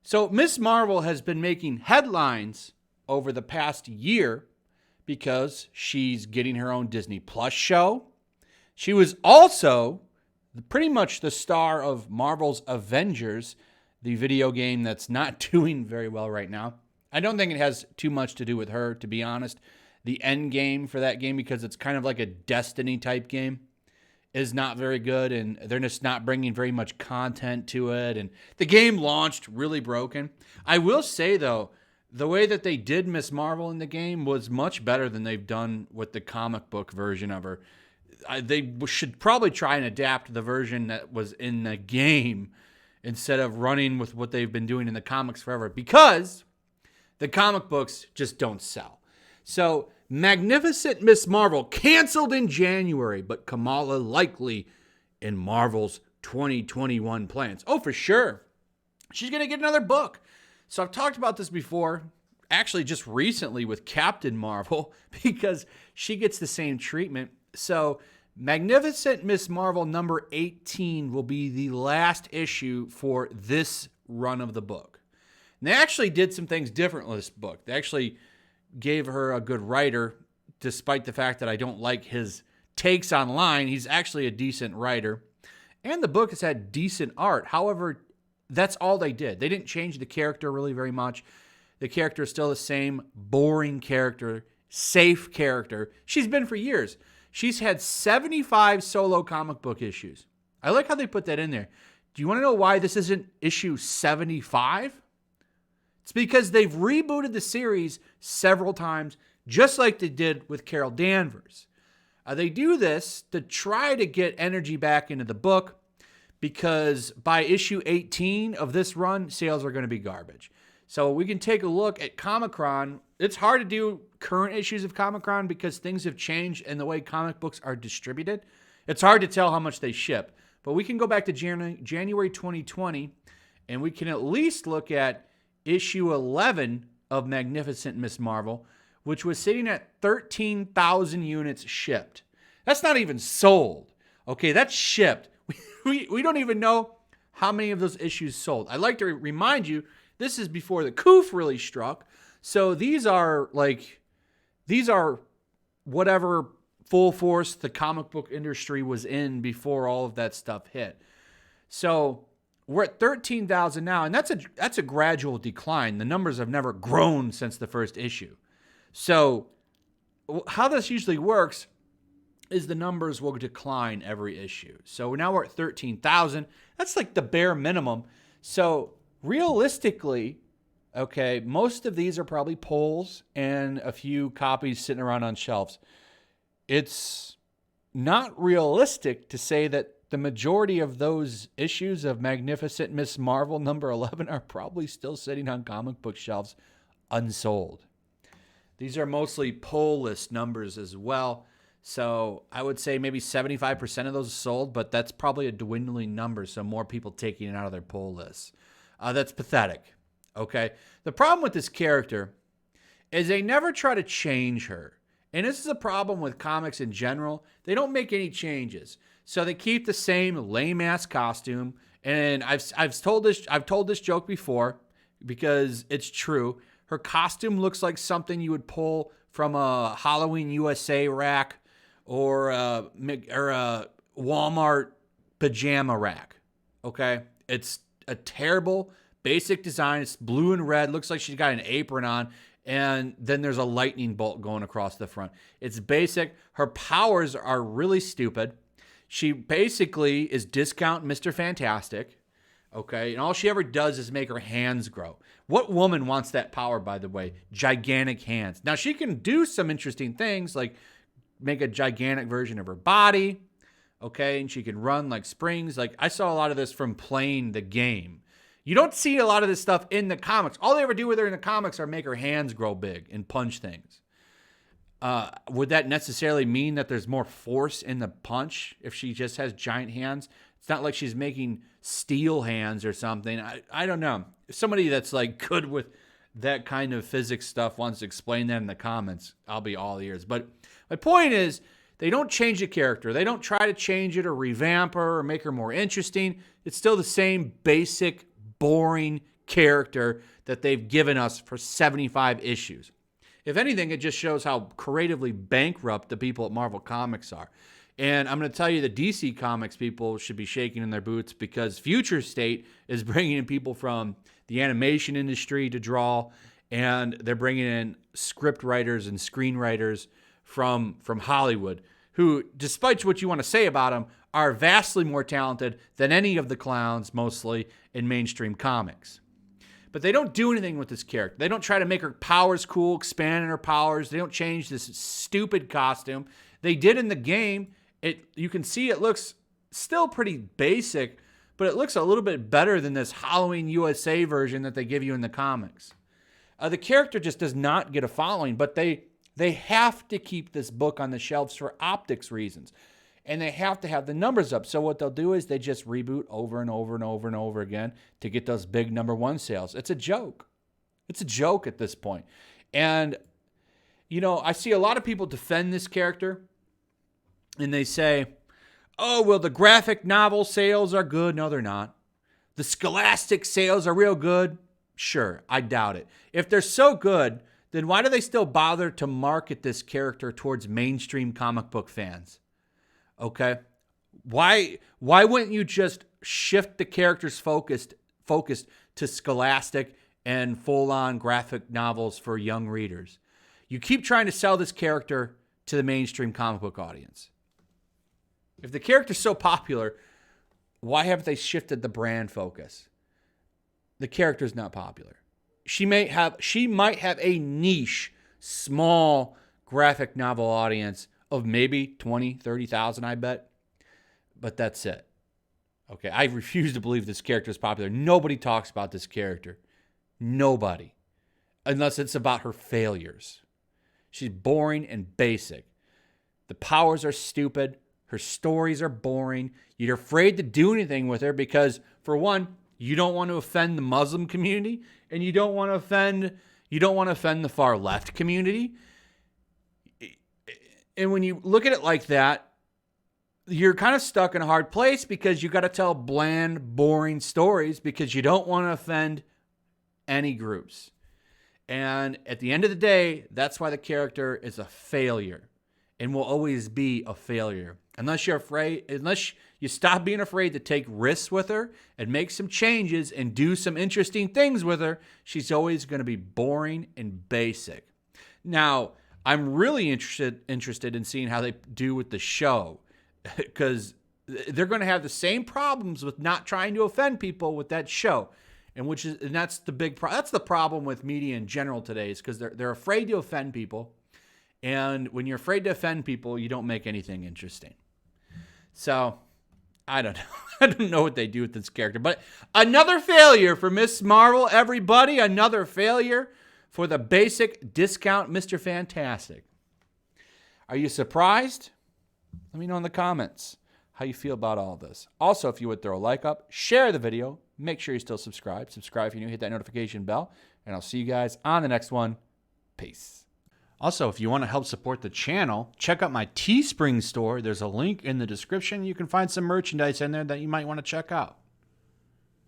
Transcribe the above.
So Miss Marvel has been making headlines over the past year because she's getting her own Disney Plus show. She was also pretty much the star of Marvel's Avengers, the video game that's not doing very well right now. I don't think it has too much to do with her, to be honest. The end game for that game, because it's kind of like a Destiny type game, is not very good, and they're just not bringing very much content to it, and the game launched really broken. I will say, though, the way that they did Miss Marvel in the game was much better than they've done with the comic book version of her. They should probably try and adapt the version that was in the game instead of running with what they've been doing in the comics forever, because the comic books just don't sell. So Magnificent Miss Marvel canceled in January, but Kamala likely in Marvel's 2021 plans. Oh, for sure. She's going to get another book. So I've talked about this before, actually just recently with Captain Marvel, because she gets the same treatment. So Magnificent Miss Marvel number 18 will be the last issue for this run of the book. And they actually did some things different with this book. They actually gave her a good writer, despite the fact that I don't like his takes online. He's actually a decent writer. And the book has had decent art. However, that's all they did. They didn't change the character really very much. The character is still the same boring character, safe character. She's been for years. She's had 75 solo comic book issues. I like how they put that in there. Do you want to know why this isn't issue 75? It's because they've rebooted the series several times, just like they did with Carol Danvers. They do this to try to get energy back into the book, because by issue 18 of this run, sales are going to be garbage. So we can take a look at Comic-Con. It's hard to do current issues of Comic-Con because things have changed in the way comic books are distributed. It's hard to tell how much they ship. But we can go back to January 2020, and we can at least look at issue 11 of Magnificent Miss Marvel, which was sitting at 13,000 units shipped. That's not even sold. Okay, that's shipped. We don't even know how many of those issues sold. I'd like to remind you, this is before the coof really struck. So these are whatever full force the comic book industry was in before all of that stuff hit. So we're at 13,000 now, and that's a gradual decline. The numbers have never grown since the first issue. So how this usually works is the numbers will decline every issue. So now we're at 13,000. That's like the bare minimum. So realistically, okay, most of these are probably polls and a few copies sitting around on shelves. It's not realistic to say that the majority of those issues of Magnificent Miss Marvel number 11 are probably still sitting on comic book shelves unsold. These are mostly poll list numbers as well. So I would say maybe 75% of those are sold, but that's probably a dwindling number, so more people taking it out of their poll lists. That's pathetic, okay? The problem with this character is they never try to change her. And this is a problem with comics in general. They don't make any changes. So they keep the same lame-ass costume. And I've told this joke before because it's true. Her costume looks like something you would pull from a Halloween USA rack or a Walmart pajama rack. Okay? It's a terrible basic design. It's blue and red. Looks like she's got an apron on. And then there's a lightning bolt going across the front. It's basic. Her powers are really stupid. She basically is discount Mr. Fantastic. Okay? And all she ever does is make her hands grow. What woman wants that power, by the way? Gigantic hands. Now, she can do some interesting things, like make a gigantic version of her body. Okay? And she can run like springs. Like, I saw a lot of this from playing the game. You don't see a lot of this stuff in the comics. All they ever do with her in the comics are make her hands grow big and punch things. Would that necessarily mean that there's more force in the punch if she just has giant hands? It's not like she's making steel hands or something. I don't know. If somebody that's like good with that kind of physics stuff wants to explain that in the comments, I'll be all ears. But my point is, they don't change the character. They don't try to change it or revamp her or make her more interesting. It's still the same basic, boring character that they've given us for 75 issues. If anything, it just shows how creatively bankrupt the people at Marvel Comics are. And I'm going to tell you the DC Comics people should be shaking in their boots, because Future State is bringing in people from the animation industry to draw, and they're bringing in script writers and screenwriters from Hollywood, who, despite what you want to say about them, are vastly more talented than any of the clowns, mostly, in mainstream comics. But they don't do anything with this character. They don't try to make her powers cool, expand on her powers. They don't change this stupid costume. They did in the game. You can see it looks still pretty basic, but it looks a little bit better than this Halloween USA version that they give you in the comics. The character just does not get a following, but they have to keep this book on the shelves for optics reasons. And they have to have the numbers up. So what they'll do is they just reboot over and over and over and over again to get those big #1 sales. It's a joke. It's a joke at this point. And, I see a lot of people defend this character. And they say, oh, well, the graphic novel sales are good. No, they're not. The Scholastic sales are real good. Sure, I doubt it. If they're so good, then why do they still bother to market this character towards mainstream comic book fans? Okay? Why wouldn't you just shift the character's focus to Scholastic and full-on graphic novels for young readers? You keep trying to sell this character to the mainstream comic book audience. If the character's so popular, why haven't they shifted the brand focus? The character's not popular. She might have a niche, small graphic novel audience of maybe 20, 30,000, I bet. But that's it. Okay, I refuse to believe this character is popular. Nobody talks about this character. Nobody. Unless it's about her failures. She's boring and basic. The powers are stupid. Her stories are boring. You're afraid to do anything with her because, for one, you don't want to offend the Muslim community, and you don't want to offend the far left community. And when you look at it like that, you're kind of stuck in a hard place because you got to tell bland, boring stories because you don't want to offend any groups. And at the end of the day, that's why the character is a failure and will always be a failure. Unless you stop being afraid to take risks with her and make some changes and do some interesting things with her, she's always going to be boring and basic. Now, I'm really interested in seeing how they do with the show, because they're going to have the same problems with not trying to offend people with that show. And that's the big problem. That's the problem with media in general today, is because they're afraid to offend people. And when you're afraid to offend people, you don't make anything interesting. So, I don't know. I don't know what they do with this character. But another failure for Miss Marvel, everybody. Another failure for the basic discount Mr. Fantastic. Are you surprised? Let me know in the comments how you feel about all this. Also, if you would throw a like up, share the video. Make sure you still subscribe. Subscribe if you're new. Hit that notification bell. And I'll see you guys on the next one. Peace. Also, if you want to help support the channel, check out my Teespring store. There's a link in the description. You can find some merchandise in there that you might want to check out.